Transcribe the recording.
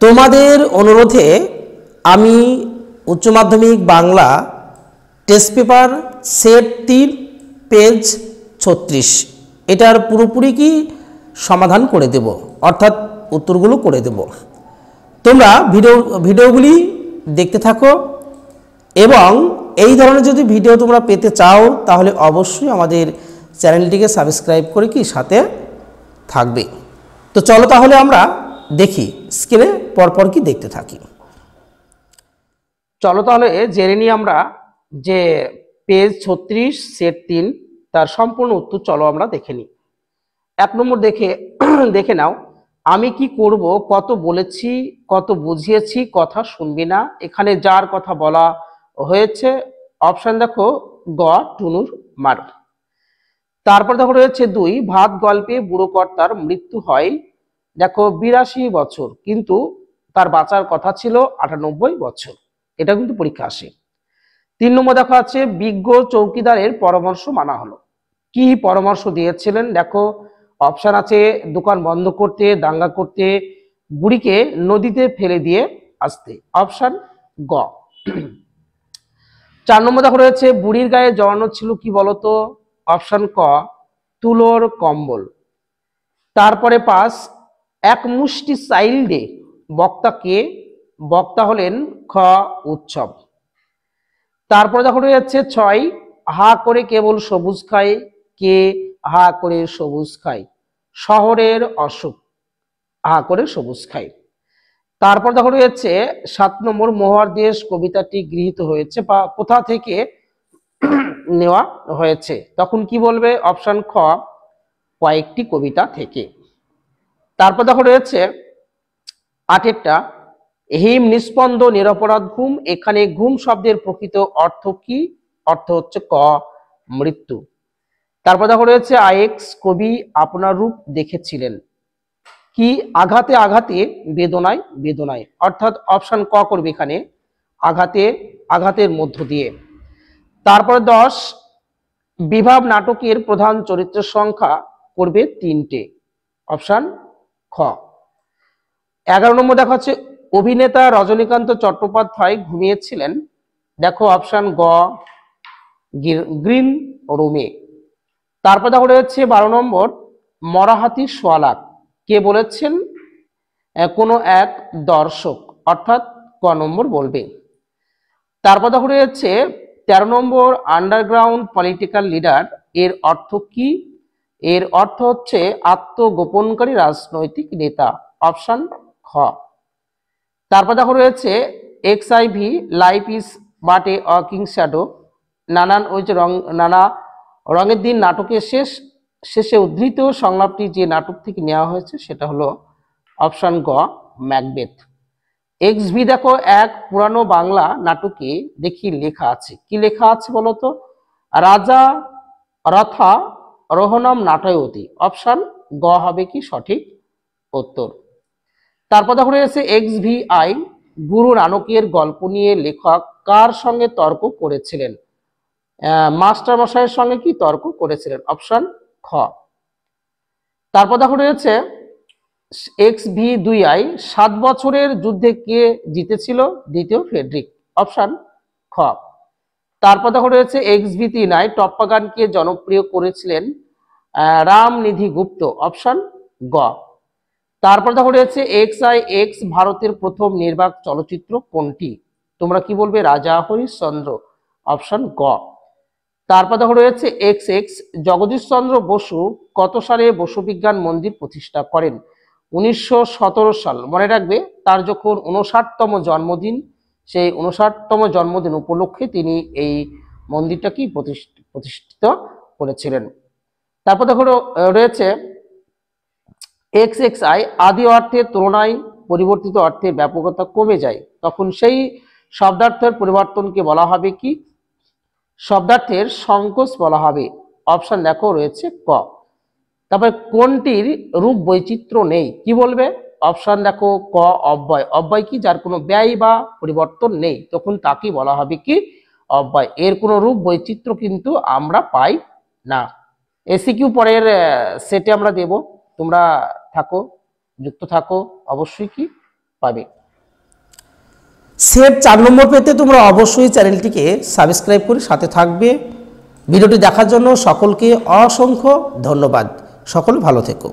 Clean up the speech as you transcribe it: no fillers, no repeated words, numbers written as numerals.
তোমাদের অনুরোধে আমি উচ্চ মাধ্যমিক Bangla test paper set 3 page 36 এটার পুরোপুরি কি সমাধান করে দেব, অর্থাৎ উত্তরগুলো করে দেব। তোমরা ভিডিওগুলি দেখতে থাকো এবং এই ধরনের যদি ভিডিও তোমরা পেতে চাও তাহলে অবশ্যই আমাদের চ্যানেলটিকে সাবস্ক্রাইব করে কি সাথে থাকবে। তো চলো তাহলে আমরা দেখি, স্ক্রিনে পরপর কি দেখতে থাকি। চলো তাহলে জেনে নিই আমরা যে পেজ 36 সেট 3 তার সম্পূর্ণ উত্তর চলো আমরা দেখে নিই। 1 নম্বর দেখে নাও, আমি কি করব, কত বলেছি, কত বুঝিয়েছি, কথা শুনবি না। এখানে যার কথা বলা হয়েছে অপশন দেখো গ টুনুর মার। তারপর দেখো রয়েছে 2, ভাত গল্পে বুড়ো কর্তার মৃত্যু হয় দেখো 82 বছর, কিন্তু তার বাঁচার কথা ছিল 98 বছর। এটা কিন্তু পরীক্ষা আসে। 3 নম্বর দেখো আছে বিজ্ঞ চৌকিদারের পরামর্শ মানা হলো। কি পরামর্শ দিয়েছিলেন দেখো, অপশন আছে দোকান বন্ধ করতে, দাঙ্গা করতে, বুড়িকে নদীতে ফেলে দিয়ে আসতে। অপশন গ। 4 নম্বর দেখো রয়েছে বুড়ির গায়ে জড়ানো ছিল কি বলতো, অপশন ক তুলোর কম্বল। তারপরে 5, এক মুষ্টি চাইল দে, বক্তা কে, বক্তা হলেন খ উৎসব। তারপরে দেখো রয়েছে 6, হা করে কেবল সবুজ খায়, কে হা করে সবুজ খায়, শহরের অসুখ, হা করে সবুজ খায়। তারপর দেখো রয়েছে 7 নম্বর মহার দেশ কবিতাটি গৃহীত হয়েছে বা কোথা থেকে নেওয়া হয়েছে, তখন কি বলবে, অপশন খ কয়েকটি কবিতা থেকে। তারপর দেখো রয়েছে 8টা, হিম নিস্পন্দ নিরপরাধ ঘুম, এখানে ঘুম শব্দের প্রকৃত অর্থ কি, অর্থ হচ্ছে ক মৃত্যু। তারপর দেখো রয়েছে আইএক্স কবি আপনার রূপ দেখেছিলেন কি, আঘাতে আঘাতে বেদনায় বেদনায়, অর্থাৎ অপশন ক করবে এখানে আঘাতে আঘাতের মধ্য দিয়ে। তারপর 10, বিভাব নাটকের প্রধান চরিত্রের সংখ্যা করবে 3টে, অপশন খ। 11 নম্বর দেখা হচ্ছে অভিনেতা রজনীকান্ত চট্টোপাধ্যায় ঘুমিয়েছিলেন দেখো, অপশন গ গ্রিন রুমে। তারপর দেখো রয়েছে 12 নম্বর মরাহাতি সোয়ালাক, কে বলেছেন, কোনো এক দর্শক, অর্থাৎ ক নম্বর বলবে। তারপর দেখো রয়েছে 13 নম্বর আন্ডারগ্রাউন্ড পলিটিক্যাল লিডার, এর অর্থ কি, এর অর্থ হচ্ছে আত্মগোপনকারী রাজনৈতিক নেতা, অপশন খ। তারপর দেখো রয়েছে XIV life is but a walking shadow, নানান ওই যে নানা রঙের দিন নাটকের শেষে উদ্ধৃত সংলাপটি যে নাটক থেকে নেওয়া হয়েছে সেটা হলো অপশন গ ম্যাকবেথ। এক্সভি দেখো এক পুরানো বাংলা নাটকে দেখি লেখা আছে, কি লেখা আছে বলতো, রাজা রথা রোহনম নাটয়তি, অপশন গ হবে কি সঠিক উত্তর। তারপর দেখো রয়েছে এক্সভিআই গুরু নানকের গল্প নিয়ে লেখক কার সঙ্গে তর্ক করেছিলেন, মাস্টার মশাইয়ের সঙ্গে কি তর্ক করেছিলেন, অপশন খ। তারপর দেখো রয়েছে XV2I 7 বছরের যুদ্ধে কে জিতেছিল, দ্বিতীয় ফ্রেডরিক, অপশন খ। তারপর দেখো রয়েছে XV3I টপ্পা গানকে জনপ্রিয় করেছিলেন রামনিধি গুপ্ত, অপশন গ। তারপর দেখো রয়েছে XIX ভারতের প্রথম নির্বাক চলচ্চিত্র কোনটি, তোমরা কি বলবে, রাজা হরিশ্চন্দ্র, অপশন গ। তারপর দেখো রয়েছে XX জগদীশ চন্দ্র বসু কত সালে বসু বিজ্ঞান মন্দির প্রতিষ্ঠা করেন, 1917 সাল। মনে রাখবে তার যখন 59তম জন্মদিন, সেই 59তম জন্মদিন উপলক্ষে তিনি এই মন্দিরটা কি প্রতিষ্ঠিত করেছিলেন। তারপর দেখো রয়েছে XXI আদি অর্থের তুলনায় পরিবর্তিত অর্থের ব্যাপকতা কমে যায়, তখন সেই শব্দার্থের পরিবর্তনকে বলা হবে কি, শব্দার্থের সংকোচ বলা হবে, অপশন দেখো রয়েছে ক। তারপরে কোনটির রূপ বৈচিত্র্য নেই, কি বলবে, অপশন দেখো ক অব্যয়। অব্যয় কি, যার কোনো ব্যয় বা পরিবর্তন নেই, তখন তাকে বলা হবে কি অব্যয়, এর কোনো রূপ বৈচিত্র্য কিন্তু আমরা পাই না। এসিকিউ পরের সেটে আমরা দেব, তোমরা থাকো, যুক্ত থাকো অবশ্যই কি পাবে। সেভ 4 নম্বর পেতে তোমরা অবশ্যই চ্যানেলটিকে সাবস্ক্রাইব করে সাথে থাকবে। ভিডিওটি দেখার জন্য সকলকে অসংখ্য ধন্যবাদ। সকলে ভালো থেকো।